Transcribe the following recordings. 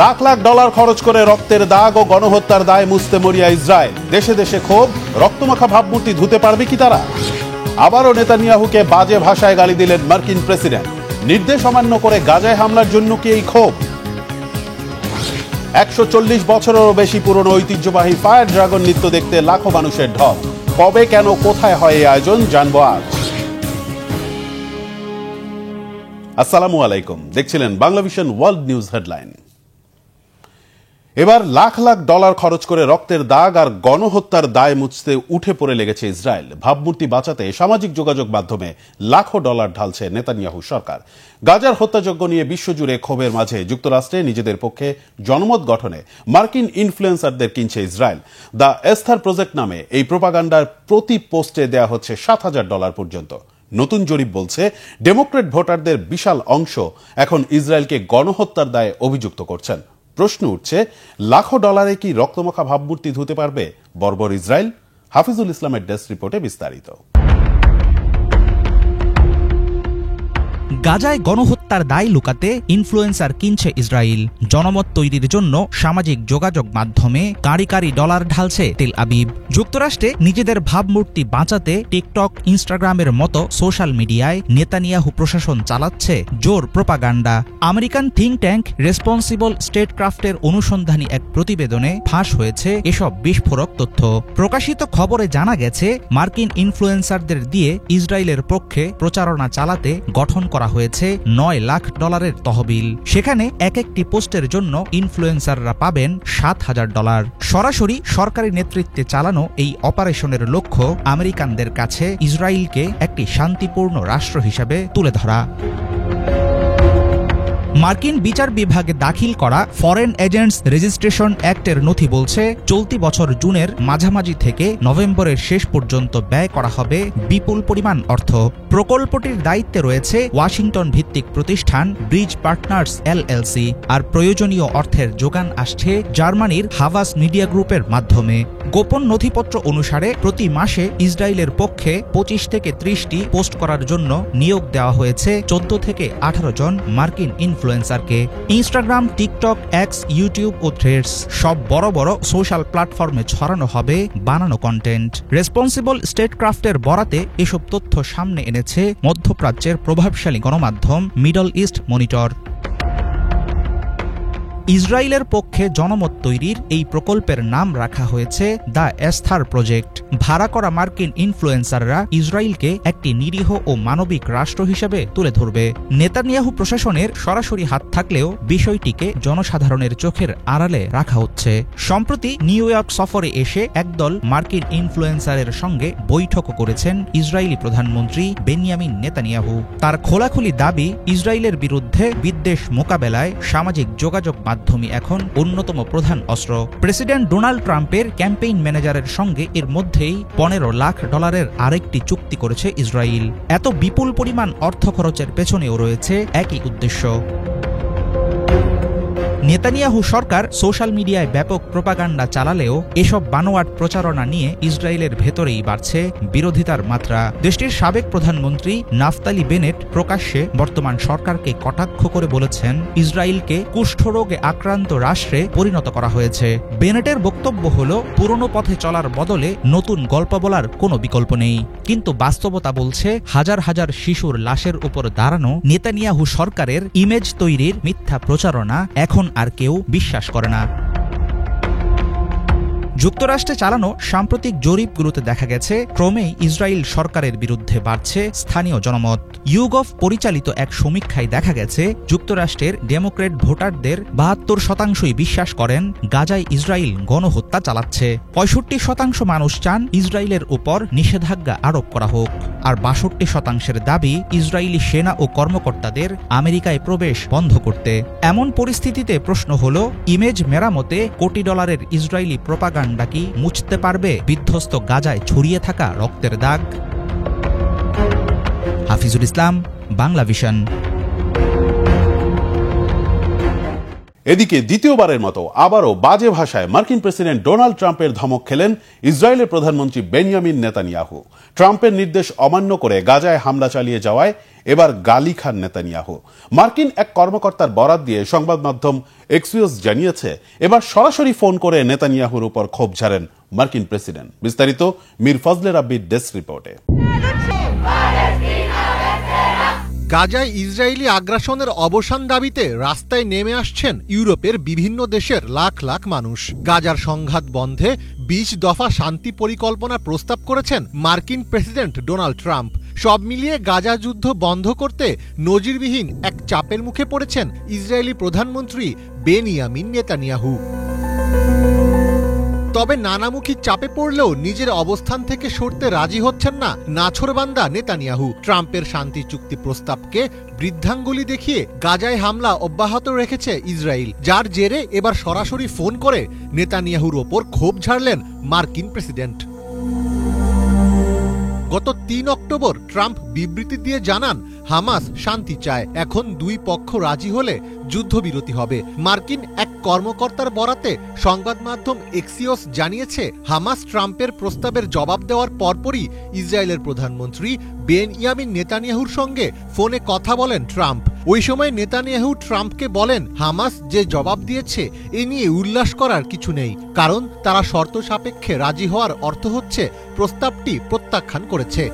Lakh lakh dollar খরচ করে রক্তের দাগ ও গণহত্যার দায় মুছতে মরিয়া ইসরায়েল। দেশে দেশে ক্ষোভ, রক্তমাখা ভাবমূর্তি ধুতে পারবে কি তারা? আবারও নেতানিয়াহুকে বাজে ভাষায় গালি দিলেন মার্কিন প্রেসিডেন্ট। নির্দেশ অমান্য করে গাজায় হামলার জন্য কি এই ক্ষোভ? ১৪০ বছরেরও বেশি পুরনো ঐতিহ্যবাহী ফায়ার ড্রাগন নৃত্য দেখতে লাখো মানুষের ঢল। কবে, কেন, কোথায় হয় এই আয়োজন জানবো আজ। আসসালামু আলাইকুম, দেখছিলেন বাংলাভিশন ওয়ার্ল্ড নিউজ হেডলাইন। এবার লাখ লাখ ডলার খরচ করে রক্তের দাগ আর গণহত্যার দায় মুছতে উঠে পড়ে লেগেছে ইসরায়েল। ভাবমূর্তি বাঁচাতে সামাজিক যোগাযোগ মাধ্যমে লাখো ডলার ঢালছে নেতানিয়াহু সরকার। গাজার হত্যাযজ্ঞ নিয়ে বিশ্বজুড়ে ক্ষোভের মাঝে যুক্তরাষ্ট্রে নিজেদের পক্ষে জনমত গঠনে মার্কিন ইনফ্লুয়েন্সারদের কিনছে ইসরায়েল। দ্য এস্থার প্রজেক্ট নামে এই প্রোপাগান্ডার প্রতি পোস্টে দেয়া হচ্ছে $৭,০০০ পর্যন্ত। নতুন জরিপ বলছে ডেমোক্রেট ভোটারদের বিশাল অংশ এখন ইসরায়েলকে গণহত্যার দায়ে অভিযুক্ত করছেন। প্রশ্ন উঠছে, লাখো ডলারে কি রক্তমাখা ভাবমূর্তি ধুতে পারবে বর্বর ইসরায়েল? হাফিজুল ইসলামের ডেস্ক রিপোর্টে বিস্তারিত। গাজায় গণহত্যার দায় লুকাতে ইনফ্লুয়েন্সার কিনছে ইসরায়েল। জনমত তৈরির জন্য সামাজিক যোগাযোগ মাধ্যমে কাঁড়ি কাঁড়ি ডলার ঢালছে তেল আবিব। যুক্তরাষ্ট্রে নিজেদের ভাবমূর্তি বাঁচাতে টিকটক, ইনস্টাগ্রামের মতো সোশ্যাল মিডিয়ায় নেতানিয়াহু প্রশাসন চালাচ্ছে জোর propaganda. American think tank responsible স্টেটক্রাফটের অনুসন্ধানী এক প্রতিবেদনে ফাঁস হয়েছে এসব বিস্ফোরক তথ্য। প্রকাশিত খবরে জানা গেছে, মার্কিন ইনফ্লুয়েন্সারদের দিয়ে ইসরায়েলের পক্ষে প্রচারণা চালাতে গঠন করা হয়েছে $9 লাখ তহবিল। সেখানে এক একটি পোস্টের জন্য ইনফ্লুয়েন্সাররা পাবেন $7,০০০। সরাসরি সরকারি নেতৃত্বে চালানো এই অপারেশনের লক্ষ্য আমেরিকানদের কাছে ইসরায়েলকে একটি শান্তিপূর্ণ রাষ্ট্র হিসেবে তুলে ধরা। মার্কিন বিচার বিভাগে দাখিল করা ফরেন এজেন্টস রেজিস্ট্রেশন অ্যাক্টের নথি বলছে, চলতি বছর জুনের মাঝামাঝি থেকে নভেম্বরের শেষ পর্যন্ত ব্যয় করা হবে বিপুল পরিমাণ অর্থ। প্রকল্পটির দায়িত্বে রয়েছে ওয়াশিংটন ভিত্তিক প্রতিষ্ঠান ব্রিজ পার্টনার্স LLC, আর প্রয়োজনীয় অর্থের যোগান আসছে জার্মানির হাভাস মিডিয়া গ্রুপের মাধ্যমে। গোপন নথিপত্র অনুসারে প্রতি মাসে ইসরায়েলের পক্ষে 25 থেকে 30টি পোস্ট করার জন্য নিয়োগ দেওয়া হয়েছে 14 থেকে 18 জন মার্কিন ইনফ্লুয়েন্সারকে। ইনস্টাগ্রাম, টিকটক, এক্স, ইউটিউব ও থ্রেডস সব বড় বড় সোশ্যাল প্ল্যাটফর্মে ছড়ানো হবে বানানো কন্টেন্ট। রেসপন্সিবল স্টেটক্রাফটের বরাতে এসব তথ্য সামনে এনেছে মধ্যপ্রাচ্যের প্রভাবশালী গণমাধ্যম মিডল ইস্ট মনিটর। ইসরায়েলের পক্ষে জনমত তৈরির এই প্রকল্পের নাম রাখা হয়েছে দ্য এস্থার প্রজেক্ট। ভাড়া করা মার্কিন ইনফ্লুয়েন্সাররা ইসরায়েলকে একটি নিরীহ ও মানবিক রাষ্ট্র হিসেবে তুলে ধরবে। নেতানিয়াহু প্রশাসনের সরাসরি হাত থাকলেও বিষয়টিকে জনসাধারণের চোখের আড়ালে রাখা হচ্ছে। সম্প্রতি নিউ ইয়র্ক সফরে এসে একদল মার্কিন ইনফ্লুয়েন্সারের সঙ্গে বৈঠকও করেছেন ইসরায়েলি প্রধানমন্ত্রী বেনিয়ামিন নেতানিয়াহু। তার খোলাখুলি দাবি, ইসরায়েলের বিরুদ্ধে বিদ্বেষ মোকাবেলায় সামাজিক যোগাযোগ মাধ্যমই এখন অন্যতম প্রধান অস্ত্র। প্রেসিডেন্ট ডোনাল্ড ট্রাম্পের ক্যাম্পেইন ম্যানেজারের সঙ্গে এর মধ্যেই $15 লাখ আরেকটি চুক্তি করেছে ইসরায়েল। এত বিপুল পরিমাণ অর্থ খরচের পেছনেও রয়েছে একই উদ্দেশ্য। নেতানিয়াহু সরকার সোশ্যাল মিডিয়ায় ব্যাপক প্রোপাগান্ডা চালালেও এসব বানোয়াট প্রচারণা নিয়ে ইসরায়েলের ভেতরেই বাড়ছে বিরোধিতার মাত্রা। দেশটির সাবেক প্রধানমন্ত্রী নাফতালি বেনেট প্রকাশ্যে বর্তমান সরকারকে কটাক্ষ করে বলেছেন, ইসরায়েলকে কুষ্ঠরোগে আক্রান্ত রাষ্ট্রে পরিণত করা হয়েছে। বেনেটের বক্তব্য হল, পুরনো পথে চলার বদলে নতুন গল্প বলার কোনো বিকল্প নেই। কিন্তু বাস্তবতা বলছে, হাজার হাজার শিশুর লাশের উপর দাঁড়ানো নেতানিয়াহু সরকারের ইমেজ তৈরির মিথ্যা প্রচারণা এখন আর কেউ বিশ্বাস করে না। যুক্তরাষ্ট্রে চালানো সাম্প্রতিক জরিপগুলোতে দেখা গেছে, ক্রমেই ইসরায়েল সরকারের বিরুদ্ধে বাড়ছে স্থানীয় জনমত। ইউগভ পরিচালিত এক সমীক্ষায় দেখা গেছে, যুক্তরাষ্ট্রের ডেমোক্রেট ভোটারদের 72% বিশ্বাস করেন গাজায় ইসরায়েল গণহত্যা চালাচ্ছে। 65% মানুষ চান ইসরায়েলের উপর নিষেধাজ্ঞা আরোপ করা হোক, আর 62% দাবি ইসরায়েলি সেনা ও কর্মকর্তাদের আমেরিকায় প্রবেশ বন্ধ করতে। এমন পরিস্থিতিতে প্রশ্ন হল, ইমেজ মেরামতে কোটি ডলারের ইসরায়েলি প্রোপাগান্ডা কি মুছতে পারবে বিধ্বস্ত গাজায় ছড়িয়ে থাকা রক্তের দাগ? হাফিজুল ইসলাম, বাংলাভিশন। এদিকে দ্বিতীয়বারের মতো আবারও বাজে ভাষায় মার্কিন প্রেসিডেন্ট ডোনাল্ড ট্রাম্পের ধমক খেলেন ইসরায়েলের প্রধানমন্ত্রী বেনিয়ামিন নেতানিয়াহু। ট্রাম্পের নির্দেশ অমান্য করে গাজায় হামলা চালিয়ে যাওয়ায় এবার গালি খান নেতানিয়াহু। মার্কিন এক কর্মকর্তার বরাত দিয়ে সংবাদ মাধ্যম এক্সিওস জানিয়েছে, এবার সরাসরি ফোন করে নেতানিয়াহুর উপর ক্ষোভ ঝাড়েন মার্কিন প্রেসিডেন্ট। বিস্তারিত মীর ফজলে রাব্বির ডেস্ক রিপোর্টে। গাজায় ইসরায়েলি আগ্রাসনের অবসান দাবিতে রাস্তায় নেমে আসছেন ইউরোপের বিভিন্ন দেশের লাখ লাখ মানুষ। গাজার সংঘাত বন্ধে ২০ দফা শান্তি পরিকল্পনা প্রস্তাব করেছেন মার্কিন প্রেসিডেন্ট ডোনাল্ড ট্রাম্প। সব মিলিয়ে গাজা যুদ্ধ বন্ধ করতে নজিরবিহীন এক চাপের মুখে পড়েছেন ইসরায়েলি প্রধানমন্ত্রী বেনিয়ামিন নেতানিয়াহু। তবে নানামুখী চাপে পড়লেও নিজের অবস্থান থেকে সরতে রাজি হচ্ছেন না নাছোড়বান্দা নেতানিয়াহু। ট্রাম্পের শান্তি চুক্তি প্রস্তাবকে বৃদ্ধাঙ্গুলি দেখিয়ে গাজায় হামলা অব্যাহত রেখেছে ইসরায়েল, যার জেরে এবার সরাসরি ফোন করে নেতানিয়াহুর ওপর ক্ষোভ ঝাড়লেন মার্কিন প্রেসিডেন্ট। গত ৩ অক্টোবর ট্রাম্প বিবৃতি দিয়ে জানান হামাস শান্তি চায়, এখন দুই পক্ষ রাজি হলে যুদ্ধবিরতি হবে। মার্কিন এক কর্মকর্তার বরাতে সংবাদ মাধ্যম এক্সিওস জানিয়েছে, হামাস ট্রাম্পের প্রস্তাবের জবাব দেওয়ার পরপরই ইসরায়েলের প্রধানমন্ত্রী বেনিয়ামিন নেতানিয়াহুর সঙ্গে ফোনে কথা বলেন ট্রাম্প। ওই সময় নেতানিয়াহু ট্রাম্পকে বলেন, হামাস যে জবাব দিয়েছে এ নিয়ে উল্লাস করার কিছু নেই, কারণ তারা শর্ত সাপেক্ষে রাজি হওয়ার অর্থ হচ্ছে প্রস্তাবটি প্রত্যাখ্যান করেছে।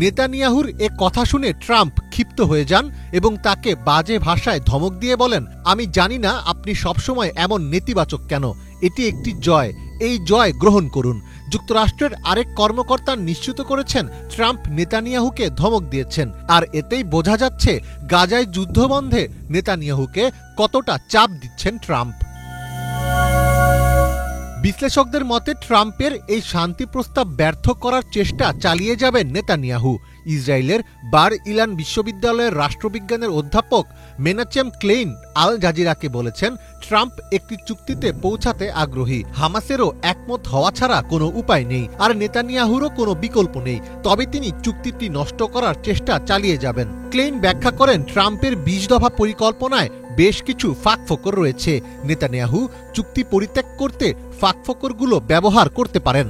নেতানিয়াহুর এ কথা শুনে ট্রাম্প ক্ষিপ্ত হয়ে যান এবং তাকে বাজে ভাষায় ধমক দিয়ে বলেন, আমি জানি না আপনি সবসময় এমন নেতিবাচক কেন, এটি একটি জয়, এই জয় গ্রহণ করুন। যুক্তরাষ্ট্রের আরেক কর্মকর্তা নিশ্চিত করেছেন ট্রাম্প নেতানিয়াহুকে ধমক দিয়েছেন, আর এতেই বোঝা যাচ্ছে গাজায় যুদ্ধবন্ধে নেতানিয়াহুকে কতটা চাপ দিচ্ছেন ট্রাম্প। বিশ্লেষকদের মতে ট্রাম্পের এই শান্তি প্রস্তাব ব্যর্থ করার চেষ্টা চালিয়ে যাবেন নেতানিয়াহু। ইসরায়েলের বার ইলান বিশ্ববিদ্যালয়ের রাষ্ট্রবিজ্ঞানের অধ্যাপক মেনাচেম ক্লেইন আল জাজিরাকে বলেছেন, ট্রাম্প একটি চুক্তিতে পৌঁছাতে আগ্রহী, হামাসেরও একমত হওয়া ছাড়া কোনো উপায় নেই, আর নেতানিয়াহুরও কোনো বিকল্প নেই, তবে তিনি চুক্তিটি নষ্ট করার চেষ্টা চালিয়ে যাবেন। ক্লেইন ব্যাখ্যা করেন, ট্রাম্পের ২০ দফা পরিকল্পনায় বেশ কিছু ফাঁকফোকর রয়েছে, নেতানিয়াহু চুক্তি পরিত্যাগ করতে ফাঁকফোকরগুলো ব্যবহার করতে পারেন।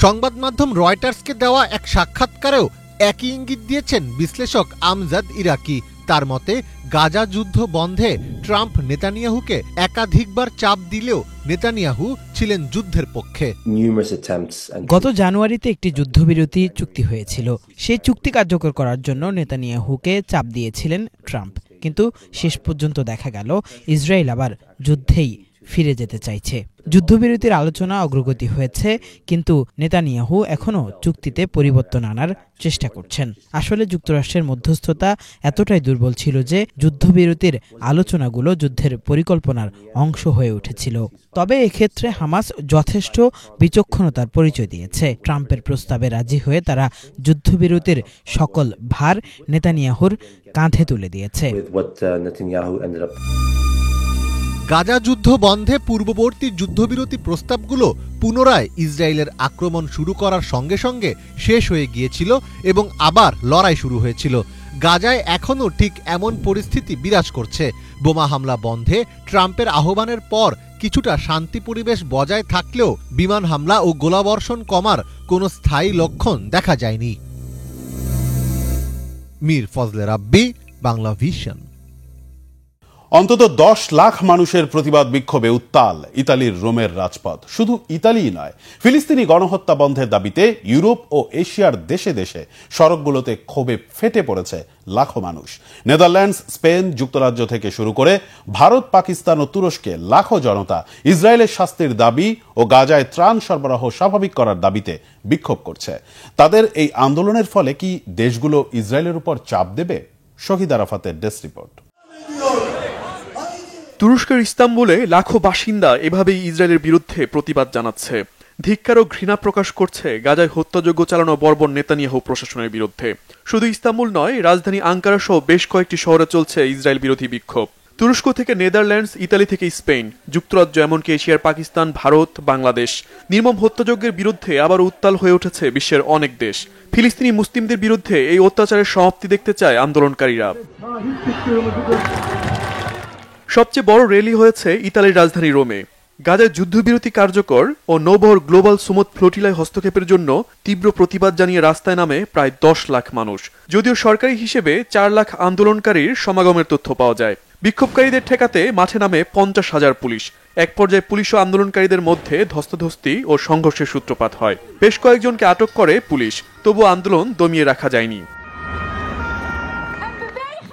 সংবাদ মাধ্যম রয়টার্সকে দেওয়া এক সাক্ষাৎকারেও একই ইঙ্গিত দিয়েছেন বিশ্লেষক আমজাদ ইরাকি। তার মতে, গাজা যুদ্ধ বন্ধে ট্রাম্প নেতানিয়াহুকে একাধিকবার চাপ দিলেও নেতানিয়াহু ছিলেন যুদ্ধের পক্ষে। গত জানুয়ারিতে একটি যুদ্ধবিরতি চুক্তি হয়েছিল, সেই চুক্তি কার্যকর করার জন্য নেতানিয়াহুকে চাপ দিয়েছিলেন ট্রাম্প, কিন্তু শেষ পর্যন্ত দেখা গেল ইসরায়েল আবার যুদ্ধেই ফিরে যেতে চাইছে। যুদ্ধবিরতির আলোচনা অগ্রগতি হয়েছে, কিন্তু নেতানিয়াহু এখনও চুক্তিতে পরিবর্তন আনার চেষ্টা করছেন। আসলে যুক্তরাষ্ট্রের মধ্যস্থতা এতটাই দুর্বল ছিল যে যুদ্ধবিরতির আলোচনাগুলো যুদ্ধের পরিকল্পনার অংশ হয়ে উঠেছিল। তবে এক্ষেত্রে হামাস যথেষ্ট বিচক্ষণতার পরিচয় দিয়েছে। ট্রাম্পের প্রস্তাবে রাজি হয়ে তারা যুদ্ধবিরতির সকল ভার নেতানিয়াহুর কাঁধে তুলে দিয়েছে। গাজা যুদ্ধ বন্ধে পূর্ববর্তী যুদ্ধবিরতি প্রস্তাবগুলো পুনরায় ইসরায়েলের আক্রমণ শুরু করার সঙ্গে সঙ্গে শেষ হয়ে গিয়েছিল এবং আবার লড়াই শুরু হয়েছিল। গাজায় এখনও ঠিক এমন পরিস্থিতি বিরাজ করছে। বোমা হামলা বন্ধে ট্রাম্পের আহ্বানের পর কিছুটা শান্তি পরিবেশ বজায় থাকলেও বিমান হামলা ও গোলাবর্ষণ কমার কোনো স্থায়ী লক্ষণ দেখা যায়নি। মীর ফজলে রাব্বি, বাংলা ভিশন। অন্তত ১০ লাখ মানুষের প্রতিবাদ বিক্ষোভে উত্তাল ইতালির রোমের রাজপথ। শুধু ইতালিই নয়, ফিলিস্তিনি গণহত্যা বন্ধের দাবিতে ইউরোপ ও এশিয়ার দেশে দেশে সড়কগুলোতে ক্ষোভে ফেটে পড়েছে লাখো মানুষ। নেদারল্যান্ডস, স্পেন, যুক্তরাজ্য থেকে শুরু করে ভারত, পাকিস্তান ও তুরস্কে লাখো জনতা ইসরায়েলের শাস্তির দাবি ও গাজায় ত্রাণ সরবরাহ স্বাভাবিক করার দাবিতে বিক্ষোভ করছে। তাদের এই আন্দোলনের ফলে কি দেশগুলো ইসরায়েলের উপর চাপ দেবে? শহীদ আরাফাতের ডেস্ক রিপোর্ট। তুরস্কের ইস্তাম্বুলে লাখো বাসিন্দা এভাবেই ইসরায়েলের বিরুদ্ধে প্রতিবাদ জানাচ্ছে। ধিক্কার ও ঘৃণা প্রকাশ করছে গাজায় হত্যাযজ্ঞ চালানো বর্বর নেতানিয়াহু প্রশাসনের বিরুদ্ধে। শুধু ইস্তাম্বুল নয়, রাজধানী আঙ্কারা সহ বেশ কয়েকটি শহরে চলছে ইসরায়েল বিরোধী বিক্ষোভ। তুরস্ক থেকে নেদারল্যান্ডস, ইতালি থেকে স্পেন, যুক্তরাজ্য, এমনকি এশিয়ার পাকিস্তান, ভারত, বাংলাদেশ। নির্মম হত্যাযজ্ঞের বিরুদ্ধে আবার উত্তাল হয়ে উঠেছে বিশ্বের অনেক দেশ। ফিলিস্তিনি মুসলিমদের বিরুদ্ধে এই অত্যাচারের সমাপ্তি দেখতে চায় আন্দোলনকারীরা। সবচেয়ে বড় র্যালি হয়েছে ইতালির রাজধানী রোমে। গাজায় যুদ্ধবিরতি কার্যকর ও নৌবহর গ্লোবাল সুমুদ ফ্লোটিলায় হস্তক্ষেপের জন্য তীব্র প্রতিবাদ জানিয়ে রাস্তায় নামে প্রায় 10 লাখ মানুষ। যদিও সরকারি হিসেবে 4 লাখ আন্দোলনকারীর সমাগমের তথ্য পাওয়া যায়। বিক্ষোভকারীদের ঠেকাতে মাঠে নামে 50,000 পুলিশ। এক পর্যায়ে পুলিশ ও আন্দোলনকারীদের মধ্যে ধস্তাধস্তি ও সংঘর্ষের সূত্রপাত হয়। বেশ কয়েকজনকে আটক করে পুলিশ, তবু আন্দোলন দমিয়ে রাখা যায়নি।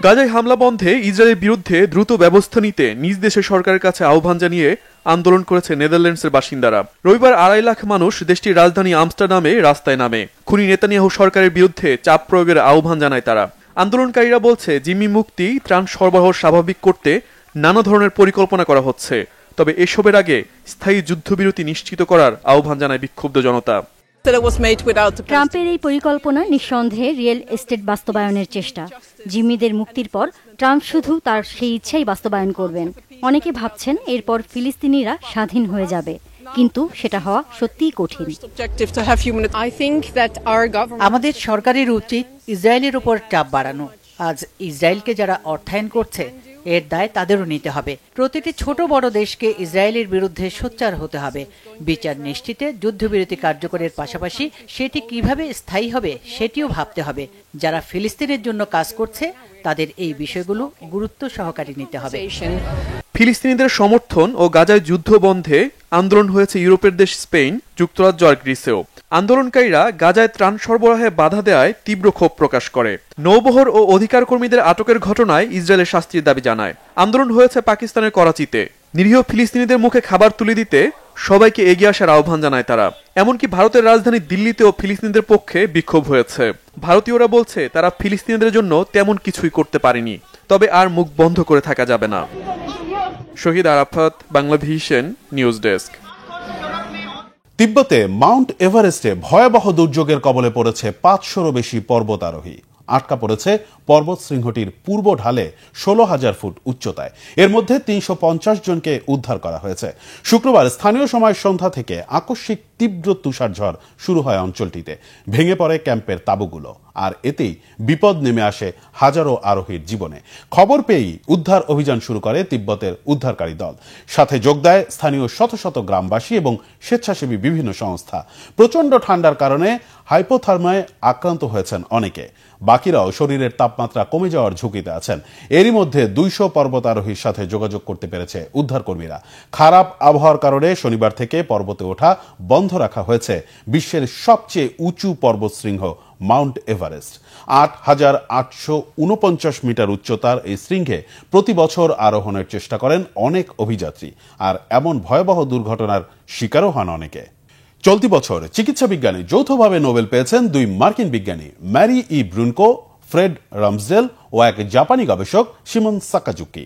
গাজায় হামলা বন্ধে ইসরায়েলের বিরুদ্ধে দ্রুত ব্যবস্থা নিতে নিজ দেশের সরকারের কাছে আহ্বান জানিয়ে আন্দোলন করেছে নেদারল্যান্ডসের বাসিন্দারা। রবিবার 2.5 লাখ মানুষ দেশটির রাজধানী আমস্টারডামে রাস্তায় নামে খুনি নেতানিয়াহু সরকারের বিরুদ্ধে চাপ প্রয়োগের আহ্বান জানায় তারা। আন্দোলনকারীরা বলছে, জিম্মি মুক্তি, ত্রাণ সরবরাহ স্বাভাবিক করতে নানা ধরনের পরিকল্পনা করা হচ্ছে, তবে এসবের আগে স্থায়ী যুদ্ধবিরতি নিশ্চিত করার আহ্বান জানায় বিক্ষুব্ধ জনতা। ট্রাম্পের এই পরিকল্পনা নিঃসন্দেহে রিয়েল এস্টেট বাস্তবায়নের চেষ্টা। জিম্মিদের মুক্তির পর ট্রাম্প শুধু তার সেই ইচ্ছাই বাস্তবায়ন করবেন। অনেকে ভাবছেন এরপর ফিলিস্তিনিরা স্বাধীন হয়ে যাবে, কিন্তু সেটা হওয়া সত্যিই কঠিন। আমাদের সরকারের উচিত ইসরায়েলের উপর চাপ বাড়ানো। আজ ইসরায়েলকে যারা অর্থায়ন করছে এর দায় তাদেরও নিতে হবে। প্রতিটি ছোট বড় দেশকে ইসরায়েলের বিরুদ্ধে সোচ্চার হতে হবে। বিচার নিশ্চিতে যুদ্ধবিরতি কার্যকরের পাশাপাশি সেটি কিভাবে স্থায়ী হবে সেটিও ভাবতে হবে। যারা ফিলিস্তিনের জন্য কাজ করছে তাদের এই বিষয়গুলো গুরুত্ব সহকারে নিতে হবে। ফিলিস্তিনিদের সমর্থন ও গাজায় যুদ্ধ বন্ধে আন্দোলন হয়েছে ইউরোপের দেশ স্পেন, যুক্তরাজ্য আর গ্রিসেও। আন্দোলনকারীরা গাজায় ত্রাণ সরবরাহে বাধা দেওয়ায় তীব্র ক্ষোভ প্রকাশ করে। নৌবহর ও অধিকার কর্মীদের আটকের ঘটনায় ইসরায়েলের শাস্তির দাবি জানায়। আন্দোলন হয়েছে পাকিস্তানের করাচিতে। নিরীহ ফিলিস্তিনিদের মুখে খাবার তুলে দিতে সবাইকে এগিয়ে আসার আহ্বান জানায় তারা। এমনকি ভারতের রাজধানী দিল্লিতেও ফিলিস্তিনিদের পক্ষে বিক্ষোভ হয়েছে। ভারতীয়রা বলছে তারা ফিলিস্তিনিদের জন্য তেমন কিছুই করতে পারেনি, তবে আর মুখ বন্ধ করে থাকা যাবে না। Shahid Arafat, Banglavision news desk. তিব্বতে মাউন্ট এভারেস্টে ভয়াবহ দুর্যোগের কবলে পড়েছে 500-রও বেশি পর্বতারোহী। আটকা পড়েছে পর্বত শৃঙ্গটির পূর্ব ঢালে 16,000 ফুট উচ্চতায়। এর মধ্যে 350 জনকে উদ্ধার করা হয়েছে। শুক্রবার স্থানীয় সময় সন্ধ্যা থেকে আকস্মিক তীব্র তুষারঝড় শুরু হয় অঞ্চলটিতে। ভেঙে পড়ে ক্যাম্পের তাঁবুগুলো, আর এতেই বিপদ নেমে আসে হাজারো আরোহীর জীবনে। খবর পেয়েই উদ্ধার অভিযান শুরু করে তিব্বতের উদ্ধারকারী দল। সাথে যোগ দেয় স্থানীয় শত শত গ্রামবাসী এবং স্বেচ্ছাসেবী বিভিন্ন সংস্থা। প্রচণ্ড ঠান্ডার কারণে হাইপোথার্মায় আক্রান্ত হয়েছেন অনেকে। বাকিরাও শরীরের তাপমাত্রা কমে যাওয়ার ঝুঁকিতে আছেন। এরই মধ্যে 200 পর্বতারোহীর সাথে যোগাযোগ করতে পেরেছে উদ্ধারকর্মীরা। খারাপ আবহাওয়ার কারণে শনিবার থেকে পর্বতে ওঠা বন্ধ রাখা হয়েছে বিশ্বের সবচেয়ে উঁচু পর্বতশৃঙ্গ মাউন্ট এভারেস্ট। 8,849 মিটার উচ্চতার এই শৃঙ্গে প্রতি বছর আরোহণের চেষ্টা করেন অনেক অভিযাত্রী, আর এমন ভয়াবহ দুর্ঘটনার শিকারও হন অনেকে। চলতি বছর চিকিৎসা বিজ্ঞানে যৌথভাবে নোবেল পেয়েছেন 2 মার্কিন বিজ্ঞানী, ম্যারি ই ব্রুনকো, ফ্রেড রামসডেল ও এক জাপানি গবেষক শিমন সাকাজুকি।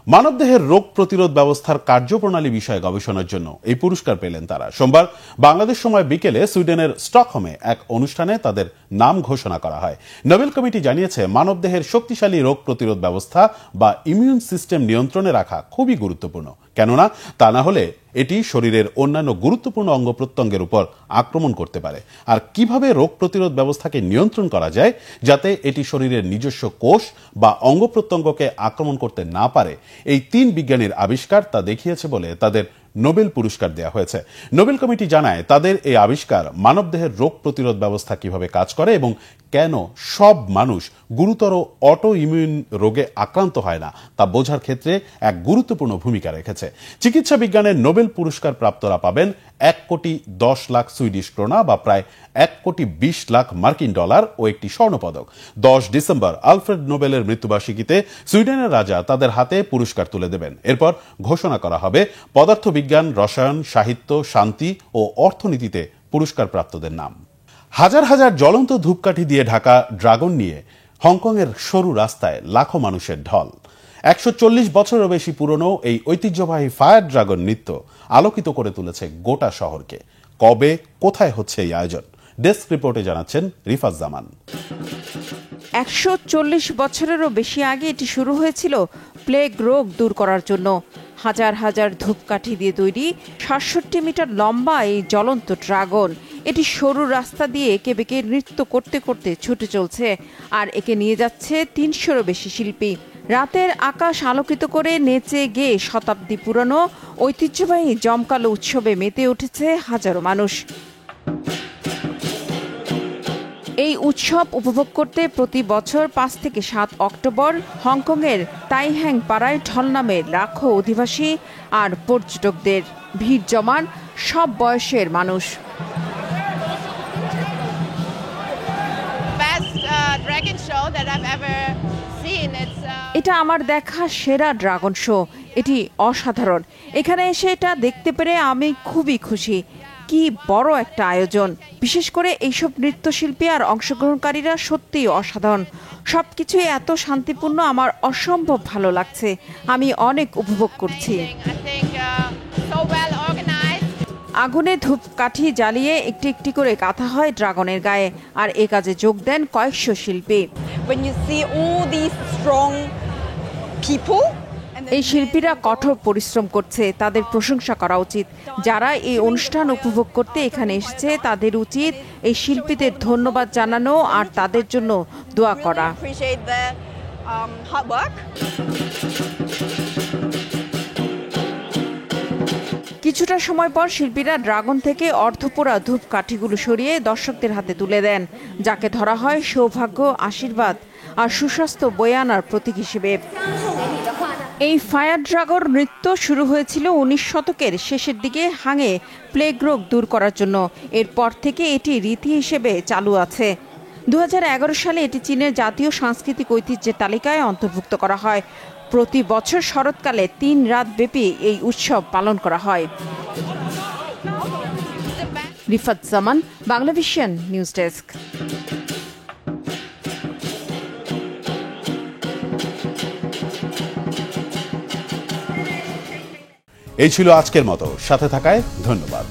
মানবদেহের রোগ প্রতিরোধ ব্যবস্থার কার্যপ্রণালী বিষয়ে গবেষণার জন্য এই পুরস্কার পেলেন তারা। সোমবার বাংলাদেশ সময় বিকেলে সুইডেনের স্টকহোমে এক অনুষ্ঠানে তাদের নাম ঘোষণা করা হয়। নোবেল কমিটি জানিয়েছে, মানবদেহের শক্তিশালী রোগ প্রতিরোধ ব্যবস্থা বা ইমিউন সিস্টেম নিয়ন্ত্রণে রাখা খুবই গুরুত্বপূর্ণ। কেননা তা না হলে এটি শরীরের অন্যান্য গুরুত্বপূর্ণ অঙ্গ প্রত্যঙ্গের উপর আক্রমণ করতে পারে। আর কিভাবে রোগ প্রতিরোধ ব্যবস্থাকে নিয়ন্ত্রণ করা যায় যাতে এটি শরীরের নিজস্ব কোষ বা অঙ্গ প্রত্যঙ্গকে আক্রমণ করতে না পারে, এই 3 বিজ্ঞানীর আবিষ্কার তা দেখিয়েছে বলে তাদের নোবেল পুরস্কার দেওয়া হয়েছে। নোবেল কমিটি জানায়, তাদের এই আবিষ্কার মানবদেহের রোগ প্রতিরোধ ব্যবস্থা কিভাবে কাজ করে এবং কেন সব মানুষ গুরুতর অটো ইমিউন রোগে আক্রান্ত হয় না তা বোঝার ক্ষেত্রে এক গুরুত্বপূর্ণ ভূমিকা রেখেছে। চিকিৎসা বিজ্ঞানের নোবেল পুরস্কার প্রাপ্তরা পাবেন 1,10 লাখ সুইডিশ ক্রোনা বা প্রায় 1,20 লাখ মার্কিন ডলার ও একটি স্বর্ণপদক। 10 ডিসেম্বর আলফ্রেড নোবেলের মৃত্যুবার্ষিকীতে সুইডেনের রাজা তাদের হাতে পুরস্কার তুলে দেবেন। এরপর ঘোষণা করা হবে পদার্থবিজ্ঞান, রসায়ন, সাহিত্য, শান্তি ও অর্থনীতিতে পুরস্কার প্রাপ্তদের নাম। হাজার হাজার জ্বলন্ত ধূপকাঠি দিয়ে ঢাকা ড্রাগন নিয়ে হংকংয়ের সরু রাস্তায় লাখো মানুষের ঢল। 140 বছরেরও বেশি পুরনো এই ঐতিহ্যবাহী ফায়ার ড্রাগন নৃত্য আলোকিত করে তুলেছে গোটা শহরকে। কবে, কোথায় হচ্ছে এই আয়োজন? ডেস্ক রিপোর্টে জানাচ্ছেন রিফাত জামান। 140 বছরেরও বেশি আগে এটি শুরু হয়েছিল প্লেগ রোগ দূর করার জন্য। হাজার হাজার ধূপকাঠি দিয়ে তৈরি 67 মিটার লম্বা এই জ্বলন্ত ড্রাগন, এটি সরু রাস্তা দিয়ে একে বেঁকে নৃত্য করতে করতে ছুটে চলছে, আর একে নিয়ে যাচ্ছে 300-রও বেশি শিল্পী। রাতের আকাশ আলোকিত করে নেচে গেয়ে শতাব্দী পুরনো ঐতিহ্যবাহী জমকালো উৎসবে মেতে উঠেছে হাজারো মানুষ। এই উৎসব উপভোগ করতে প্রতি বছর 5 থেকে 7 অক্টোবর হংকংয়ের তাইহ্যাং পাড়ায় ঢল নামে লাখো অধিবাসী আর পর্যটকদের ভিড় জমান সব বয়সের মানুষ। এটা আমার দেখা সেরা ড্রাগন শো। এটি অসাধারণ। এখানে এসে এটা দেখতে পেরে আমি খুবই খুশি। কি বড় একটা আয়োজন। বিশেষ করে এইসব নৃত্যশিল্পী আর অংশগ্রহণকারীরা সত্যিই অসাধারণ। সবকিছুই এত শান্তিপূর্ণ, আমার অসম্ভব ভালো লাগছে। আমি অনেক উপভোগ করছি। আগুনে ধূপকাঠি জ্বালিয়ে একটি একটি করে গাঁথা হয় ড্রাগনের গায়ে, আর এ কাজে যোগ দেন কয়েকশো শিল্পী। এই শিল্পীরা কঠোর পরিশ্রম করছে, তাদের প্রশংসা করা উচিত। যারা এই অনুষ্ঠান উপভোগ করতে এখানে এসেছে তাদের উচিত এই শিল্পীদের ধন্যবাদ জানানো আর তাদের জন্য দোয়া করা। কিছুটা সময় পর শিল্পীরা ড্রাগন থেকে অর্ধপোড়া ধূপকাঠিগুলো সরিয়ে দর্শকদের হাতে তুলে দেন, যাকে ধরা হয় সৌভাগ্য, আশীর্বাদ আর সুস্বাস্থ্য বয়ে আনার প্রতীক হিসেবে। এই ফায়ার ড্রাগন নৃত্য শুরু হয়েছিল 19 শতকের শেষের দিকে হাঙে প্লেগ রোগ দূর করার জন্য। এরপর থেকে এটি রীতি হিসেবে চালু আছে। 2011 সালে এটি চীনের জাতীয় সাংস্কৃতিক ঐতিহ্যের তালিকায় অন্তর্ভুক্ত করা হয়। প্রতি বছর শরৎকালে 3 রাত ব্যাপী এই উৎসব পালন করা হয়। রিফাত জামান, বাংলাভিশন নিউজ ডেস্ক। এই ছিল আজকের মতো। সাথে থাকায় ধন্যবাদ।